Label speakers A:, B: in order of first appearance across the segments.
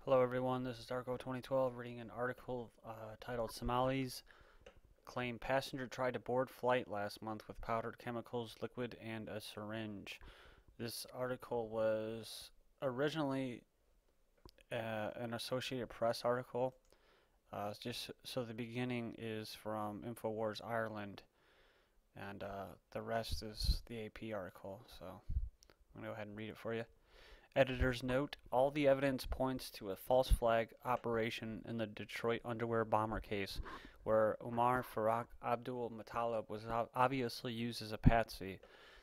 A: Hello everyone, this is Darko 2012 reading an article titled Somalis Claim Passenger Tried to Board Flight Last Month with Powdered Chemicals, Liquid, and a Syringe. This article was originally an Associated Press article, just so the beginning is from InfoWars Ireland, and the rest is the AP article, so I'm going to go ahead and read it for you. Editor's note: all the evidence points to a false flag operation in the Detroit underwear bomber case, where Umar Farouk Abdulmutallab was obviously used as a patsy.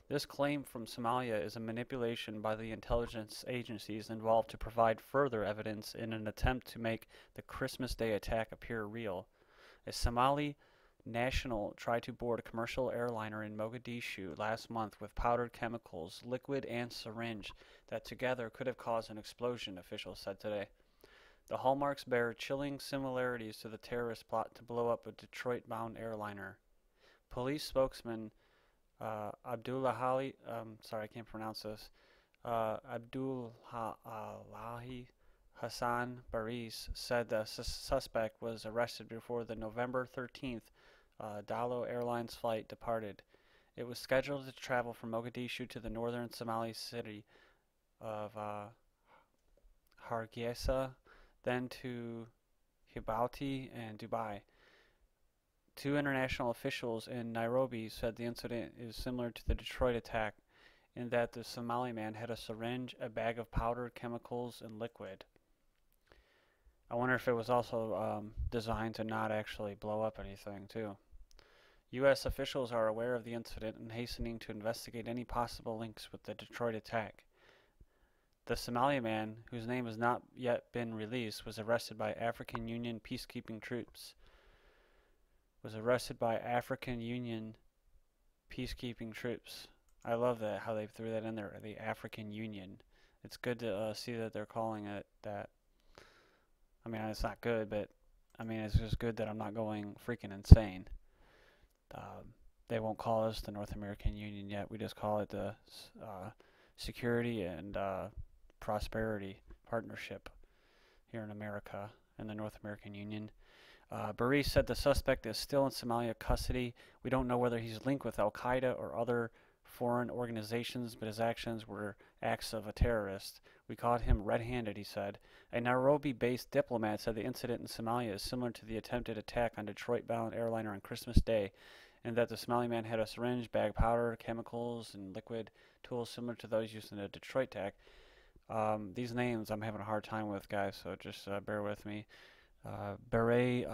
A: This claim from Somalia is a manipulation by the intelligence agencies involved to provide further evidence in an attempt to make the Christmas Day attack appear real. A Somali national tried to board a commercial airliner in Mogadishu last month with powdered chemicals, liquid, and syringe that together could have caused an explosion, officials said today. The hallmarks bear chilling similarities to the terrorist plot to blow up a Detroit-bound airliner. Police spokesman Abdulahi, I can't pronounce this, Abdulahi Hassan Barise said the suspect was arrested before the November 13th Daallo Airlines flight departed. It was scheduled to travel from Mogadishu to the northern Somali city of Hargeisa, then to Djibouti and Dubai. Two international officials in Nairobi said the incident is similar to the Detroit attack in that the Somali man had a syringe, a bag of powdered chemicals, and liquid. I wonder if it was also designed to not actually blow up anything, too. U.S. officials are aware of the incident and hastening to investigate any possible links with the Detroit attack. The Somali man, whose name has not yet been released, was arrested by African Union peacekeeping troops. I love that, how they threw that in there, the African Union. It's good to see that they're calling it that. I mean, it's not good, but I mean, it's just good that I'm not going freaking insane. They won't call us the North American Union yet. We just call it the Security and Prosperity Partnership here in America and the North American Union. Barise said the suspect is still in Somalia custody. We don't know whether he's linked with Al-Qaeda or other foreign organizations, but his actions were acts of a terrorist. We caught him red-handed, he said. A Nairobi-based diplomat said the incident in Somalia is similar to the attempted attack on Detroit-bound airliner on Christmas Day, and that the Somali man had a syringe, bag, powder, chemicals, and liquid tools similar to those used in the Detroit attack. These names I'm having a hard time with, guys, so just bear with me. Beret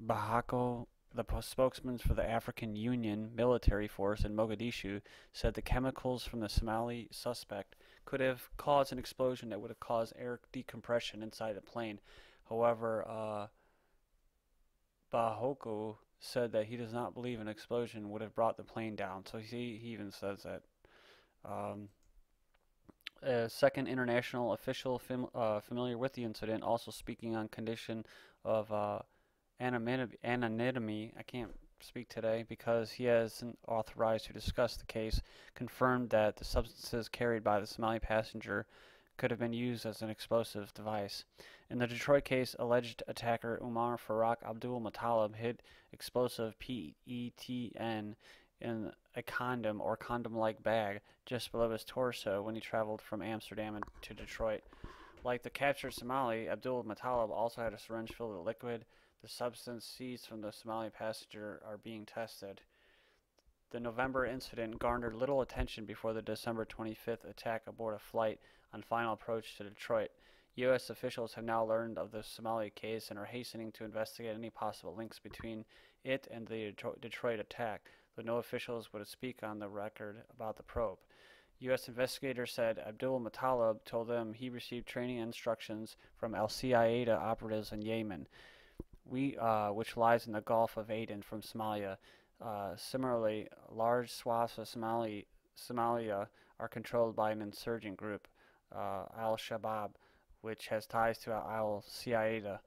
A: Bahako, the spokesman for the African Union military force in Mogadishu, said the chemicals from the Somali suspect could have caused an explosion that would have caused air decompression inside the plane. However, Bahoko said that he does not believe an explosion would have brought the plane down. So he even says that. A second international official familiar with the incident, also speaking on condition of anonymity, I can't speak today because he hasn't authorized to discuss the case, confirmed that the substances carried by the Somali passenger could have been used as an explosive device. In the Detroit case, alleged attacker Umar Farouk Abdulmutallab hid explosive PETN in a condom or condom-like bag just below his torso when he traveled from Amsterdam to Detroit. Like the captured Somali, Abdulmutallab also had a syringe filled with liquid. The substance seized from the Somali passenger are being tested. The November incident garnered little attention before the December 25th attack aboard a flight on final approach to Detroit. U.S. officials have now learned of the Somali case and are hastening to investigate any possible links between it and the Detroit attack, though no officials would speak on the record about the probe. U.S. investigators said Abdulmutallab told them he received training instructions from Al-Qaeda operatives in Yemen, which lies in the Gulf of Aden from Somalia. Similarly, large swaths of Somalia are controlled by an insurgent group, Al-Shabaab, which has ties to Al-Qaeda.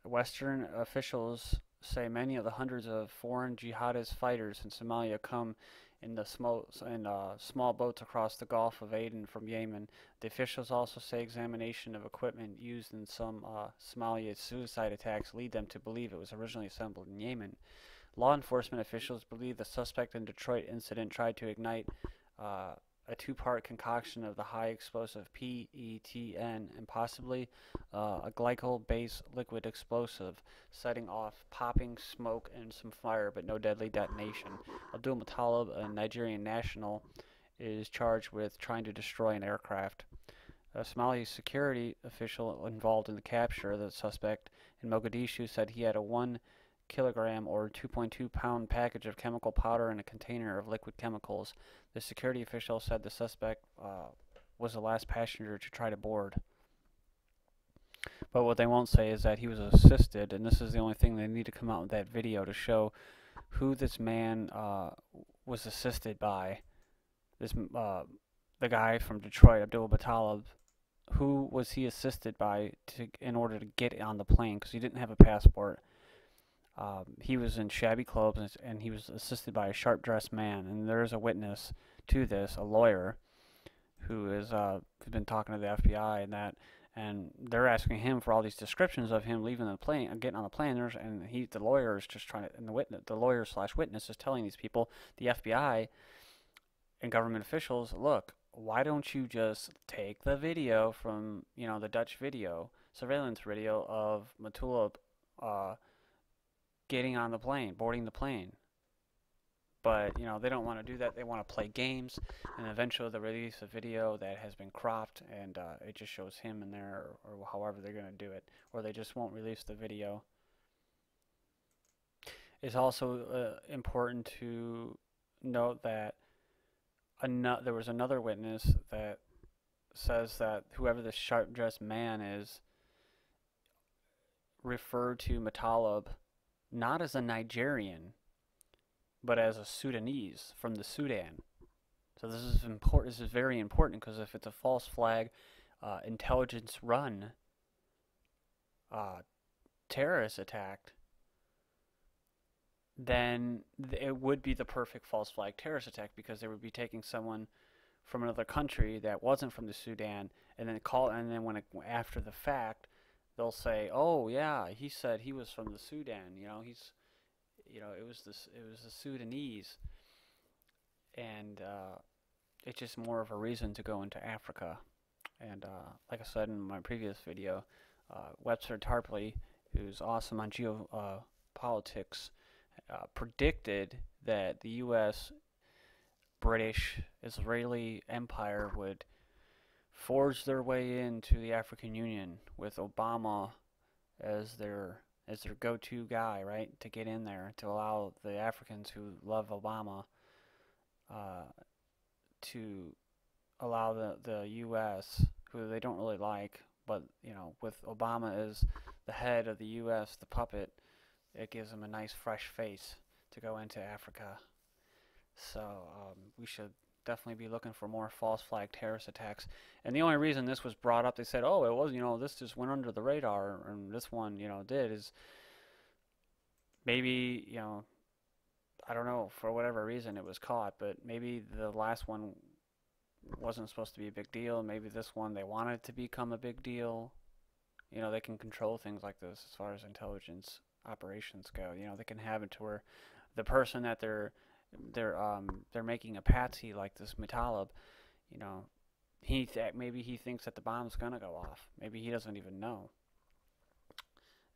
A: Western officials say many of the hundreds of foreign jihadist fighters in Somalia come in the small boats across the Gulf of Aden from Yemen. The officials also say examination of equipment used in some Somali suicide attacks lead them to believe it was originally assembled in Yemen. Law enforcement officials believe the suspect in Detroit incident tried to ignite a two-part concoction of the high explosive PETN and possibly a glycol-based liquid explosive, setting off popping smoke and some fire, but no deadly detonation. Abdulmutallab, a Nigerian national, is charged with trying to destroy an aircraft. A Somali security official involved in the capture of the suspect in Mogadishu said he had a 1 kilogram or 2.2 pound package of chemical powder and a container of liquid chemicals. The security official said the suspect was the last passenger to try to board. But what they won't say is that he was assisted, and this is the only thing they need to come out with that video to show who this man was assisted by. This the guy from Detroit, Abdulmutallab. Who was he assisted by in order to get on the plane? Because he didn't have a passport. He was in shabby clothes, and he was assisted by a sharp-dressed man. And there is a witness to this, a lawyer, who has been talking to the FBI and they're asking him for all these descriptions of him leaving the plane, getting on the plane. The lawyer is just trying to, and the lawyer/witness is telling these people, the FBI and government officials, look, why don't you just take the video from, the Dutch video, surveillance video of Mutallab getting on the plane, boarding the plane. But, they don't want to do that. They want to play games, and eventually they'll release a video that has been cropped, and it just shows him in there, or however they're going to do it. Or they just won't release the video. It's also important to note that there was another witness that says that whoever this sharp-dressed man is referred to Mutallab not as a Nigerian, but as a Sudanese from the Sudan. So this is important. This is very important because if it's a false flag, intelligence run terrorist attack, then it would be the perfect false flag terrorist attack because they would be taking someone from another country that wasn't from the Sudan, and then after the fact, they'll say, "Oh yeah, he said he was from the Sudan. It was the Sudanese," and it's just more of a reason to go into Africa. And like I said in my previous video, Webster Tarpley, who's awesome on geopolitics, predicted that the U.S., British, Israeli empire would forge their way into the African Union with Obama as their go-to guy, right, to get in there, to allow the Africans who love Obama to allow the U.S., who they don't really like, but, with Obama as the head of the U.S., the puppet, it gives them a nice fresh face to go into Africa. So we should definitely be looking for more false flag terrorist attacks. And the only reason this was brought up, they said, oh, it was, this just went under the radar, and this one, did, is maybe, I don't know, for whatever reason it was caught, but maybe the last one wasn't supposed to be a big deal. Maybe this one, they want it to become a big deal. They can control things like this as far as intelligence operations go. They can have it to where the person that they're making a patsy like this Mutallab, maybe he thinks that the bomb's gonna go off. Maybe he doesn't even know.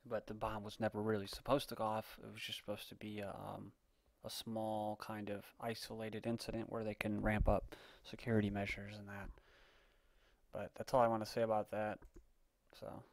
A: But the bomb was never really supposed to go off. It was just supposed to be a small kind of isolated incident where they can ramp up security measures and that. But that's all I want to say about that. So.